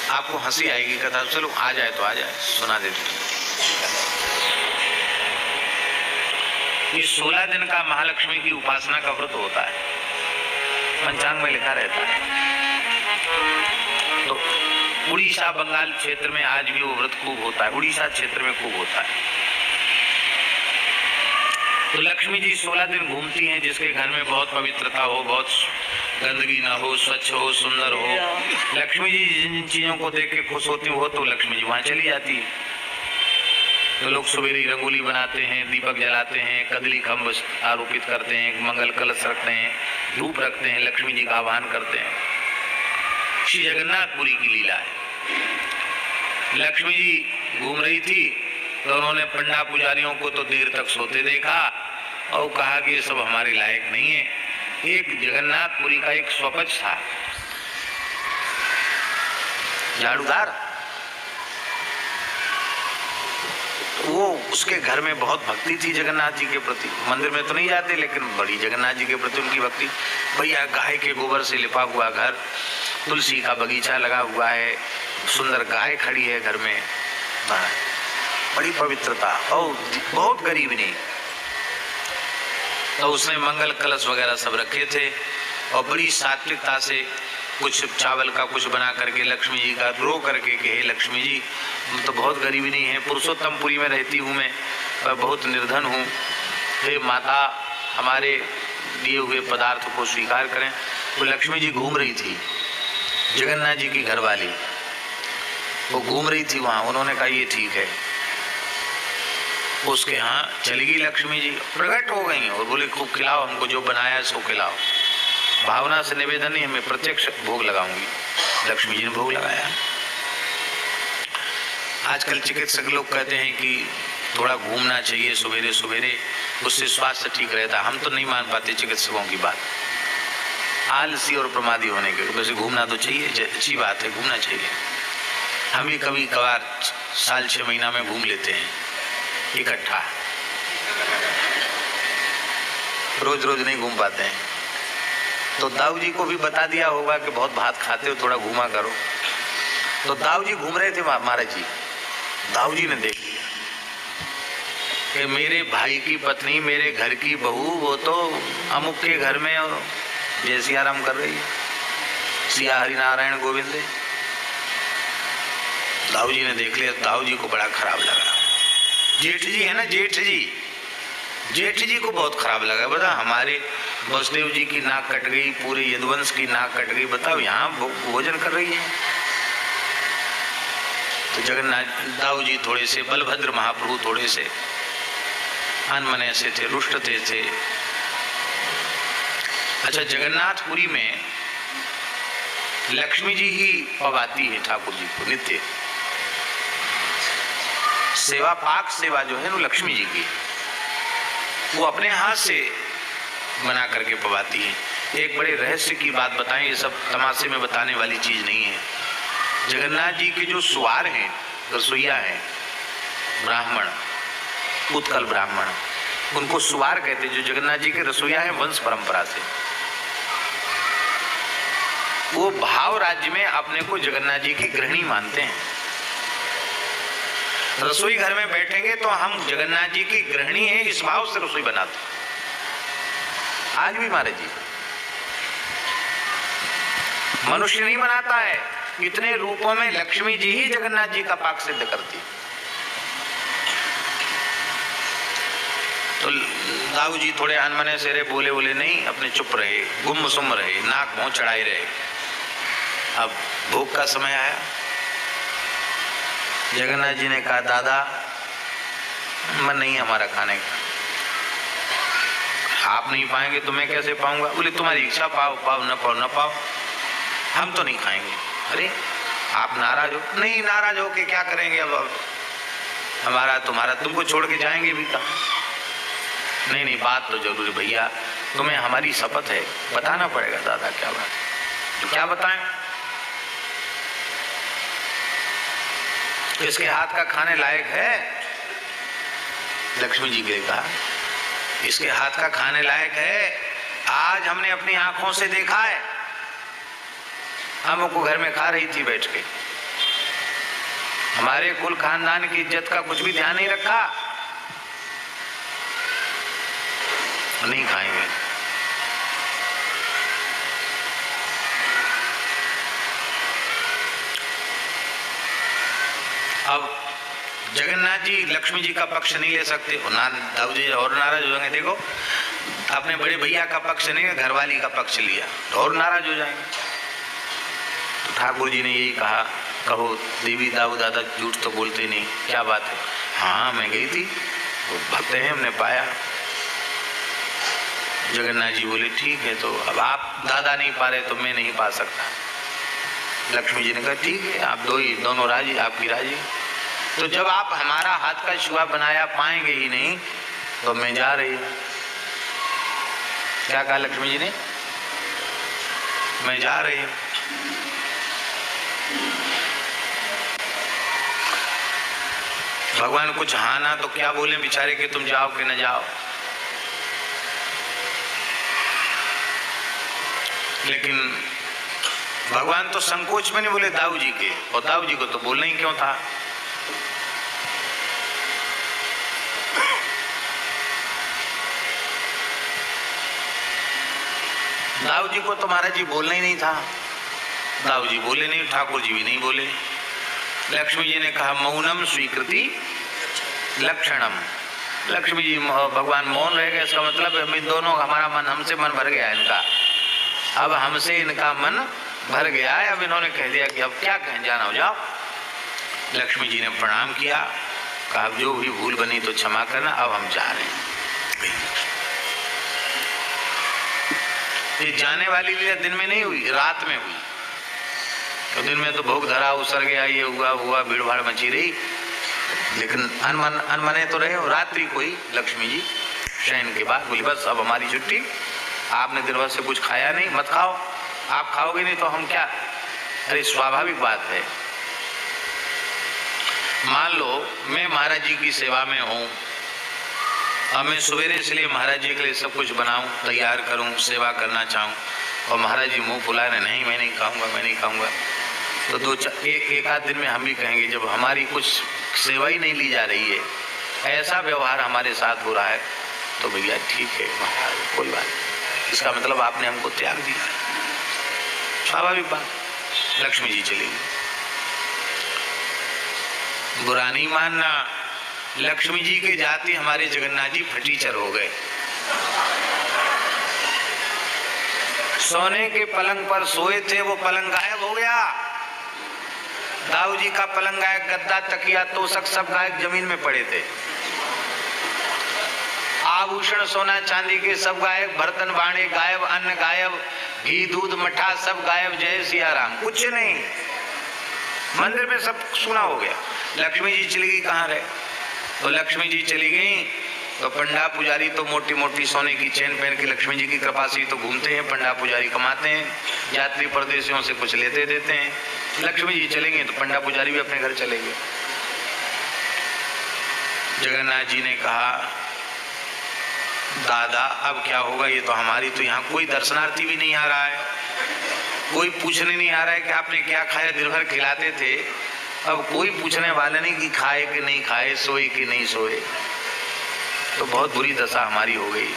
आपको हंसी आएगी कथा, चलो आ जाए तो आ जाए, सुना देते। ये 16 दिन का महालक्ष्मी की उपासना का व्रत होता है, पंचांग में लिखा रहता है। तो उड़ीसा बंगाल क्षेत्र में आज भी वो व्रत खूब होता है, उड़ीसा क्षेत्र में खूब होता है। तो लक्ष्मी जी 16 दिन घूमती हैं, जिसके घर में बहुत पवित्रता हो, बहुत गंदगी ना हो, स्वच्छ हो, सुंदर हो। लक्ष्मी जी जिन चीजों को देख के खुश होती हो तो लक्ष्मी जी वहां चली जाती है। तो लोग सवेरे रंगोली बनाते हैं, दीपक जलाते हैं, कदली खम्भ आरोपित करते हैं, मंगल कलश रखते हैं, धूप रखते हैं, लक्ष्मी जी का आह्वान करते हैं। श्री जगन्नाथपुरी की लीला है। लक्ष्मी जी घूम रही थी तो उन्होंने पंडा पुजारियों को तो देर तक सोते देखा और कहा कि ये सब हमारे लायक नहीं है। एक जगन्नाथपुरी का एक स्वपच था, झाड़ूदार, वो उसके घर में बहुत भक्ति थी जगन्नाथ जी के प्रति। मंदिर में तो नहीं जाते लेकिन बड़ी जगन्नाथ जी के प्रति उनकी भक्ति। भैया गाय के गोबर से लिपा हुआ घर, तुलसी का बगीचा लगा हुआ है, सुंदर गाय खड़ी है घर में, बड़ी पवित्रता और बहुत गरीब नहीं। तो उसने मंगल कलश वगैरह सब रखे थे और बड़ी सात्विकता से कुछ चावल का कुछ बना करके लक्ष्मी जी का रो करके कि हे लक्ष्मी जी, तो बहुत गरीबी नहीं है, पुरुषोत्तमपुरी में रहती हूँ मैं, बहुत निर्धन हूँ, हे माता हमारे दिए हुए पदार्थ को स्वीकार करें। तो लक्ष्मी जी घूम रही थी, जगन्नाथ जी की घरवाली वो घूम रही थी वहाँ। उन्होंने कहा ये ठीक है। उसके यहाँ चली गई लक्ष्मी जी, प्रकट हो गई और बोले खूब खिलाओ हमको, जो बनाया सो खिलाओ। भावना से निवेदन नहीं, हमें प्रत्यक्ष भोग लगाऊंगी। लक्ष्मी जी ने भोग लगाया। आजकल चिकित्सक लोग कहते हैं कि थोड़ा घूमना चाहिए सवेरे सवेरे, उससे स्वास्थ्य ठीक रहता है। हम तो नहीं मान पाते चिकित्सकों की बात, आलसी और प्रमादी होने के। वैसे घूमना तो चाहिए, अच्छी बात है, घूमना चाहिए। हम भी कभी कभार साल 6 महीना में घूम लेते हैं इकट्ठा, रोज रोज नहीं घूम पाते हैं। तो दाऊ जी को भी बता दिया होगा कि बहुत भात खाते हो, थोड़ा घूमा करो। तो दाऊ जी घूम रहे थे महाराज जी, दाऊ जी ने देख लिया कि मेरे भाई की पत्नी, मेरे घर की बहू, वो तो अमुक के घर में और जय सिया राम कर रही है, सिया हरि नारायण गोविंद। दाऊ जी ने देख लिया, दाऊ जी को बड़ा खराब लगा। जेठ जी है ना, जेठ जी को बहुत खराब लगा। बता, हमारे वसुदेव जी की नाक कट गई, पूरे यदुवंश की नाक कट गई, बताओ यहाँ भोजन कर रही है। तो जगन्नाथ दाऊ जी थोड़े से, बलभद्र महाप्रभु थोड़े से अनमने से थे, रुष्ट थे। अच्छा, जगन्नाथपुरी में लक्ष्मी जी ही पवाती है ठाकुर जी को नित्य। सेवा, पाक सेवा जो है ना लक्ष्मी जी की, वो अपने हाथ से बना करके पवाती है। एक बड़े रहस्य की बात बताएं, ये सब तमाशे में बताने वाली चीज नहीं है। जगन्नाथ जी के जो सुवार हैं, रसोईया हैं, ब्राह्मण, उत्कल ब्राह्मण, उनको सुवार कहते। जो जगन्नाथ जी के रसोईया हैं वंश परंपरा से, वो भाव राज्य में अपने को जगन्नाथ जी की गृहिणी मानते हैं। रसोई घर में बैठेंगे तो हम जगन्नाथ जी की गृहिणी है, इस भाव से रसोई बनाते। आज भी महाराज जी मनुष्य नहीं बनाता है, इतने रूपों में लक्ष्मी जी ही जगन्नाथ जी का पाक सिद्ध करती। तो दाऊ जी थोड़े अनमने से रहे, बोले नहीं, अपने चुप रहे, गुम सुम रहे, नाक मुंह चढ़ाए रहे। अब भोग का समय आया। जगन्नाथ जी ने कहा, दादा मन नहीं हमारा खाने का, आप नहीं पाएंगे तो मैं कैसे पाऊंगा? बोले तुम्हारी इच्छा, पाओ न पाओ, हम तो नहीं खाएंगे। अरे आप नाराज हो? नहीं, नाराज हो के क्या करेंगे? अब हमारा तुम्हारा, तुमको छोड़ के जाएंगे भी कहाँ? नहीं, बात तो जरूर भैया, तुम्हें हमारी शपथ है, बताना पड़ेगा। दादा क्या बात? तो क्या बताएं? इसके हाथ का खाने लायक है? लक्ष्मी जी ने कहा, इसके हाथ का खाने लायक है। आज हमने अपनी आंखों से देखा है, हम को घर में खा रही थी बैठ के, हमारे कुल खानदान की इज्जत का कुछ भी ध्यान नहीं रखा, नहीं खाएंगे। अब जगन्नाथ जी लक्ष्मी जी का पक्ष नहीं ले सकते, दाऊ जी और नाराज हो जाएंगे। देखो अपने बड़े भैया का पक्ष नहीं, घरवाली का पक्ष लिया तो और नाराज हो जाएंगे। तो ठाकुर जी ने यही कहा, कहो देवी दाऊ दादा झूठ तो बोलते नहीं, क्या बात है? हाँ मैं गई थी, वो भक्त हैं, हमने पाया। जगन्नाथ जी बोले ठीक है, तो अब आप दादा नहीं पा रहे तो मैं नहीं पा सकता। लक्ष्मी जी ने कहा ठीक है, आप दोनों राजी, आपकी राजी। तो जब आप हमारा हाथ का छुआ बनाया पाएंगे ही नहीं तो मैं जा रही हूं। क्या कहा लक्ष्मी जी ने? मैं जा रही हूं। भगवान कुछ हाँ ना तो क्या बोले बेचारे कि तुम जाओ कि न जाओ। लेकिन भगवान तो संकोच में नहीं बोले दाऊ जी के, और दाऊ जी को तो बोलना ही क्यों था। दाऊ जी को तो महाराज जी बोलना ही नहीं था। दाऊ जी बोले नहीं, ठाकुर जी भी नहीं बोले। लक्ष्मी जी ने कहा मौनम स्वीकृति लक्षणम। लक्ष्मी जी भगवान मौन रह गए, इसका मतलब हम दोनों, हमारा मन, हमसे मन भर गया इनका, अब हमसे इनका मन भर गया है। अब इन्होंने कह दिया कि अब क्या कहें, जाना हो जाओ। लक्ष्मी जी ने प्रणाम किया, कहा जो भी भूल बनी तो क्षमा करना, अब हम जा रहे हैं। ये जाने वाली लीला दिन में नहीं हुई, रात में हुई। तो दिन में तो भोग धरा, उसर गया, ये हुआ भीड़ भाड़ मची रही, लेकिन अनमने तो रहे। रात्रि को ही लक्ष्मी जी शयन के बाद बोली बस अब हमारी छुट्टी, आपने दिन भर से कुछ खाया नहीं, मत खाओ, आप खाओगे नहीं तो हम क्या। अरे स्वाभाविक बात है, मान लो मैं महाराज जी की सेवा में हूँ, अब मैं सवेरे से लिए महाराज जी के लिए सब कुछ बनाऊं, तैयार करूं, सेवा करना चाहूं, और महाराज जी मुंह फुला रहे, नहीं मैं नहीं खाऊंगा, मैं नहीं खाऊंगा। तो एक आध दिन में हम भी कहेंगे, जब हमारी कुछ सेवा ही नहीं ली जा रही है, ऐसा व्यवहार हमारे साथ हो रहा है, तो भैया ठीक है महाराज कोई बात नहीं, इसका मतलब आपने हमको त्याग दिया। स्वाभाविक बात। लक्ष्मी जी चली गई। बुरा नहीं मानना, लक्ष्मी जी के जाते हमारे जगन्नाथ जी फटीचर हो गए। सोने के पलंग पर सोए थे, वो पलंग गायब हो गया। दाऊ जी का पलंग गायब, गद्दा तकिया तोशक सब गायब, जमीन में पड़े थे। आभूषण सोना चांदी के सब गायब, बर्तन बाणे गायब, अन्न गायब, घी दूध मठा सब गायब। जय सिया राम, कुछ नहीं, मंदिर में सब सुना हो गया। लक्ष्मी जी चली गई, कहाँ रहे? तो लक्ष्मी जी चली गई तो पंडा पुजारी तो मोटी मोटी सोने की चेन पहन के लक्ष्मी जी की कृपा से तो घूमते हैं, पंडा पुजारी कमाते हैं, यात्री परदेशियों से कुछ लेते देते हैं। लक्ष्मी जी चले गए तो पंडा पुजारी भी अपने घर चले गए। जगन्नाथ जी ने कहा दादा अब क्या होगा, ये तो हमारी तो यहाँ कोई दर्शनार्थी भी नहीं आ रहा है, कोई पूछने नहीं आ रहा है कि आपने क्या खाया, दिन भर खिलाते थे, अब कोई पूछने वाले नहीं कि खाए कि नहीं खाए, सोए कि नहीं सोए। तो बहुत बुरी दशा हमारी हो गई,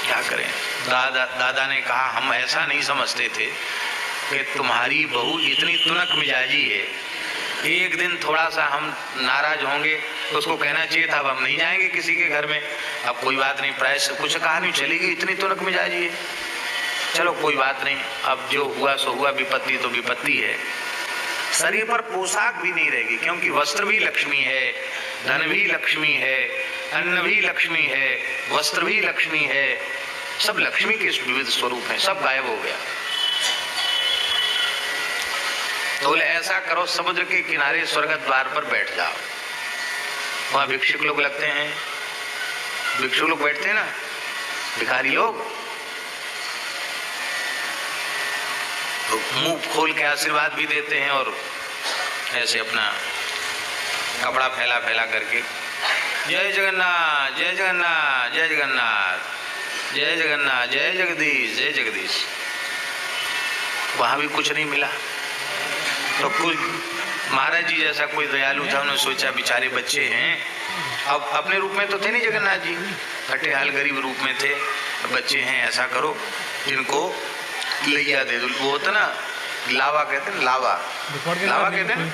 क्या करें। दादा ने कहा हम ऐसा नहीं समझते थे कि तुम्हारी बहू इतनी तुनक मिजाजी है, एक दिन थोड़ा सा हम नाराज होंगे तो उसको कहना चाहिए था अब हम नहीं जाएंगे किसी के घर में। अब कोई बात नहीं, प्राय से कुछ कहा नहीं, चली गई, इतनी तुनक मिजाजी है, चलो कोई बात नहीं, अब जो हुआ सो हुआ, विपत्ति तो विपत्ति है। शरीर पर पोशाक भी नहीं रहेगी, क्योंकि वस्त्र भी लक्ष्मी है, धन भी लक्ष्मी है, अन्न भी लक्ष्मी है, वस्त्र भी लक्ष्मी है, सब लक्ष्मी के विविध स्वरूप हैं, सब गायब हो गया। तो बोले ऐसा करो, समुद्र के किनारे स्वर्ग द्वार पर बैठ जाओ, वहां भिक्षुक लोग लगते हैं, भिक्षुक लोग बैठते हैं ना, भिखारी लोग, तो मुंह खोल के आशीर्वाद भी देते हैं और ऐसे अपना कपड़ा फैला फैला करके जय जगन्नाथ जय जगन्नाथ जय जगन्नाथ जय जगन्नाथ जय जगदीश जय जगदीश। वहां भी कुछ नहीं मिला तो कुछ महाराज जी जैसा कोई दयालु था, उन्होंने सोचा बेचारे बच्चे हैं, अब अपने रूप में तो थे नहीं जगन्नाथ जी, खटेहाल गरीब रूप में थे, बच्चे हैं, ऐसा करो इनको लिया दे दो। वो होता ना लावा कहते हैं, लावा कहते हैं,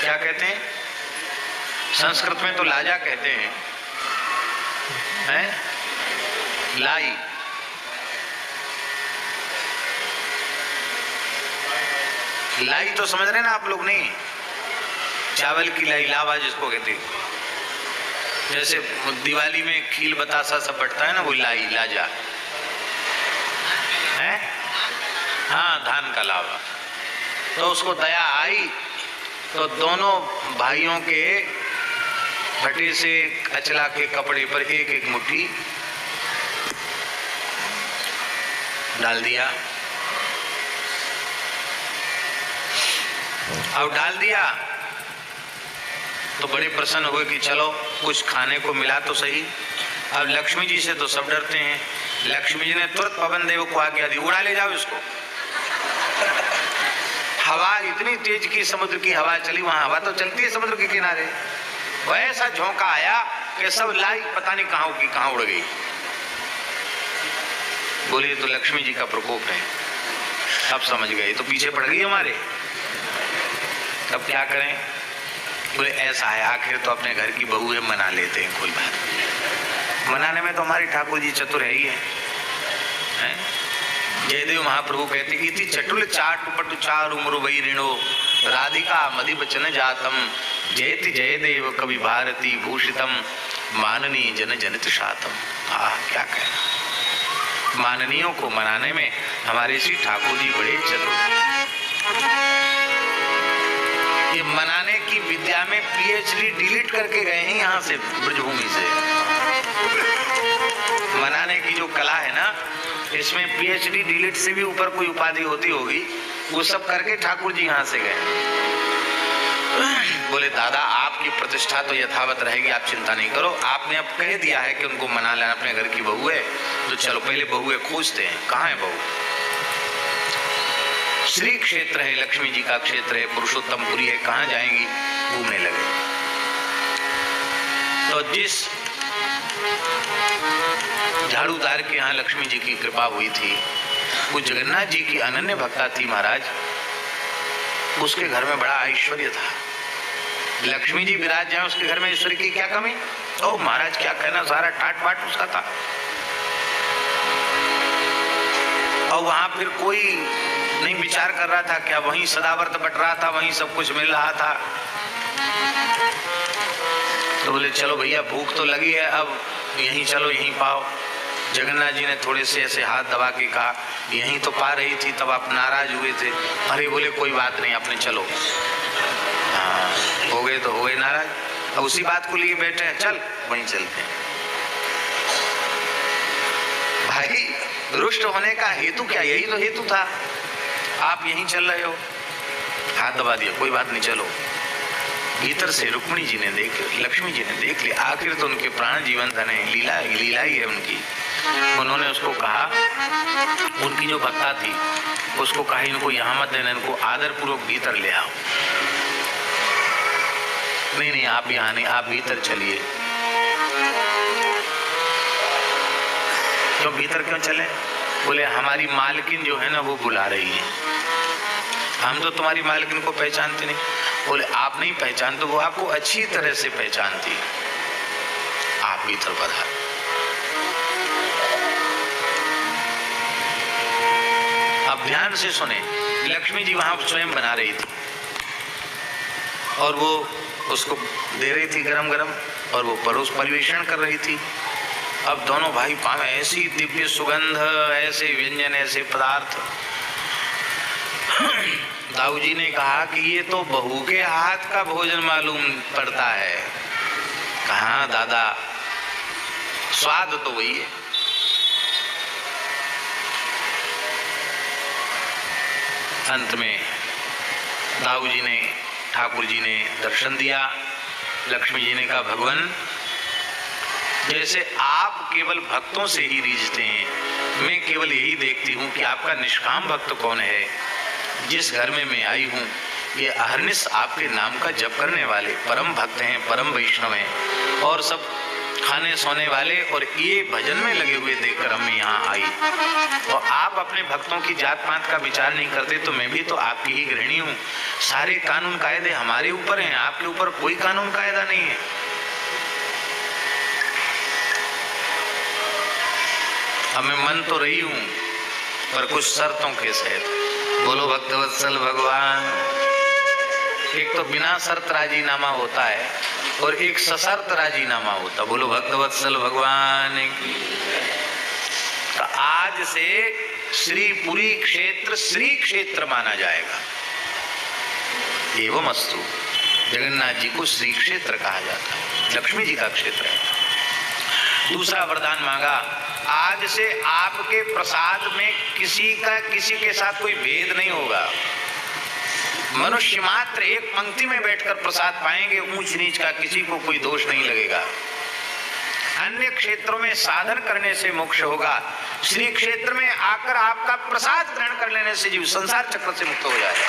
क्या कहते हैं संस्कृत में तो लाजा कहते हैं, लाई, लाई तो समझ रहे ना आप लोग? नहीं, चावल की लाई, लावा जिसको कहते हैं, जैसे दिवाली में खील बतासा सब बढ़ता है ना, वो लाई, लाजा है, हाँ धान का लावा। तो उसको दया आई तो दोनों भाइयों के फटे से अचला के कपड़े पर एक एक मुट्ठी डाल दिया। अब डाल दिया तो बड़े प्रसन्न हुए कि चलो कुछ खाने को मिला तो सही। अब लक्ष्मी जी से तो सब डरते हैं, लक्ष्मी जी ने तुरंत पवन देव को आज्ञा दी, उड़ा ले जाओ इसको। हवा इतनी तेज की, समुद्र की हवा चली, वहां हवा तो चलती है समुद्र के किनारे, वैसा झोंका आया कि सब लाई पता नहीं कहां की कहां उड़ गई। बोले तो लक्ष्मी जी का प्रकोप है, सब समझ गए, तो पीछे पड़ गई हमारे, तब क्या करें? बोले ऐसा है, आखिर तो अपने घर की बहू है, मना लेते हैं, कोई बात नहीं। मनाने में तो हमारे ठाकुर जी चतुर है ही है। जयदेव महाप्रभु कहते कि इति चटुल चाटु पटु चारु मुरुवई ऋणो राधिका मधि बचन जातम जयति जयदेव कवि भारती भूषितम माननीय जन जनित शातम। क्या कहना, माननीयों को मनाने में हमारे श्री ठाकुर जी बड़े चतुर। ये मनाने की विद्या में पीएचडी डिलीट करके गए हैं यहाँ से, ब्रजभूमि से। मनाने की जो कला है ना, इसमें पीएचडी डिलीट से भी ऊपर कोई उपाधि होती होगी, वो सब करके ठाकुर जी यहाँ से गए। बोले दादा आपकी प्रतिष्ठा तो यथावत रहेगी, आप चिंता नहीं करो, आपने अब कह दिया है कि उनको मना लेना, अपने घर की बहू है, तो चलो पहले बहुएं खोजते हैं, कहाँ है बहू? श्री क्षेत्र है, लक्ष्मी जी का क्षेत्र है, पुरुषोत्तमपुरी है, कहाँ जाएंगी? घूमने लगे। तो जिस झाड़ूदार के यहाँ लक्ष्मी जी की कृपा हुई थी, वो जगन्नाथ जी की अनन्य भक्ता थी महाराज, उसके घर में बड़ा ऐश्वर्य था। लक्ष्मी जी विराज जाए उसके घर में, ऐश्वर्य की क्या कमी? ओ महाराज क्या कहना, सारा ठाट बाट उसका था। और वहां फिर कोई नहीं विचार कर रहा था क्या, वहीं सदावर्त बट रहा था, वहीं सब कुछ मिल रहा था। तो बोले चलो भैया भूख तो लगी है, अब यहीं चलो, यहीं पाओ। जगन्नाथ जी ने थोड़े से ऐसे हाथ दबा के कहा यहीं तो पा रही थी, तब आप नाराज हुए थे। अरे बोले कोई बात नहीं, आपने चलो। हाँ हो गए तो हो गए नाराज, अब उसी बात को लिए बैठे हैं, चल वहीं चलते हैं। भाई रुष्ट होने का हेतु क्या? यही तो हेतु था, आप यहीं चल रहे हो। हाथ दबा दिया, कोई बात नहीं चलो। भीतर से रुक्मिणी जी ने देख, लक्ष्मी जी ने देख लिया, आखिर तो उनके प्राण जीवन धन है, लीला ही है उनकी। उन्होंने उसको कहा, उनकी जो भक्ता थी उसको कहा इनको यहाँ मत देना, इनको आदर पूर्वक भीतर ले आओ। नहीं आप यहाँ नहीं, आप भीतर चलिए। क्यों भीतर क्यों चले? बोले हमारी मालकिन जो है ना वो बुला रही है, हम तो तुम्हारी मालकिन को पहचानते नहीं। बोले आप नहीं पहचानते, वो आपको अच्छी तरह से पहचानती, आप भीतर पधार। अब ध्यान से सुने, लक्ष्मी जी वहां स्वयं बना रही थी और वो उसको दे रही थी गरम गरम, और वो परोस परिवेषण कर रही थी। अब दोनों भाई पावे ऐसी दिव्य सुगंध, ऐसे व्यंजन, ऐसे पदार्थ। दाऊ जी ने कहा कि ये तो बहू के हाथ का भोजन मालूम पड़ता है। कहा दादा स्वाद तो वही है। अंत में दाऊ जी ने, ठाकुर जी ने दर्शन दिया। लक्ष्मी जी ने कहा भगवान जैसे आप केवल भक्तों से ही रीझते हैं, मैं केवल यही देखती हूँ कि आपका निष्काम भक्त कौन है। जिस घर में मैं आई हूँ ये अहरनिश आपके नाम का जप करने वाले परम भक्त हैं, परम वैष्णव हैं और सब खाने सोने वाले, और ये भजन में लगे हुए देखकर हम यहाँ आई। और आप अपने भक्तों की जात पात का विचार नहीं करते तो मैं भी तो आपकी ही गृहिणी हूँ। सारे कानून कायदे हमारे ऊपर हैं, आपके ऊपर कोई कानून कायदा नहीं है। अब मैं मन तो रही हूँ पर कुछ शर्तों के सहित। बोलो भक्तवत्सल भगवान। एक तो बिना शर्त राजीनामा होता है और एक सशर्त राजीनामा होता। बोलो भक्तवत्सल भगवान की। तो आज से श्रीपुरी क्षेत्र श्री क्षेत्र माना जाएगा। एवं अस्तु। जगन्नाथ जी को श्री क्षेत्र कहा जाता है, लक्ष्मी जी का क्षेत्र है। दूसरा वरदान मांगा, आज से आपके प्रसाद में किसी के साथ कोई भेद नहीं होगा। मनुष्य मात्र एक पंक्ति में बैठकर प्रसाद पाएंगे, ऊंच नीच का किसी को कोई दोष नहीं लगेगा। अन्य क्षेत्रों में साधन करने से मोक्ष होगा, श्री क्षेत्र में आकर आपका प्रसाद ग्रहण कर लेने से जीव संसार चक्र से मुक्त हो जाएगा।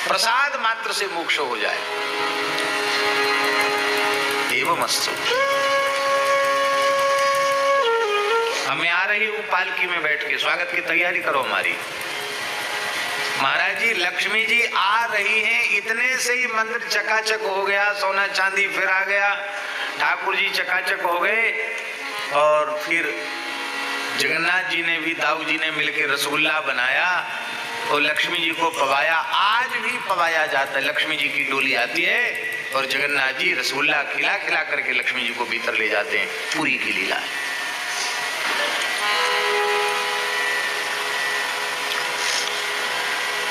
प्रसाद मात्र से मोक्ष हो जाए। एवं अस्तु। मैं आ रही हूँ पालकी में बैठ के, स्वागत की तैयारी करो हमारी। महाराज जी लक्ष्मी जी आ रही हैं, इतने से ही मंदिर चकाचक हो गया, सोना चांदी फिर आ गया, ठाकुर जी चकाचक हो गए। और फिर जगन्नाथ जी ने भी, दाऊ जी ने मिलकर रसगुल्ला बनाया और लक्ष्मी जी को पवाया। आज भी पवाया जाता है, लक्ष्मी जी की डोली आती है और जगन्नाथ जी रसगुल्ला खिला खिला करके लक्ष्मी जी को भीतर ले जाते हैं। पूरी की लीला है।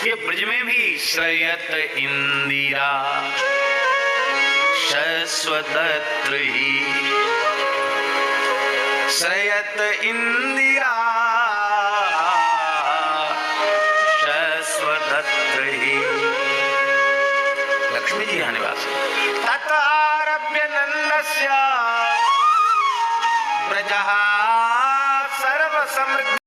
ये ब्रज में भी श्रयत इंदिरा शश्वतत्र ही, श्रयत इंदिरा शश्वतत्र ही। लक्ष्मी जी यहाँ निवास है। तत आरभ्य नंदस्य ब्रजः सर्व समृद्धि।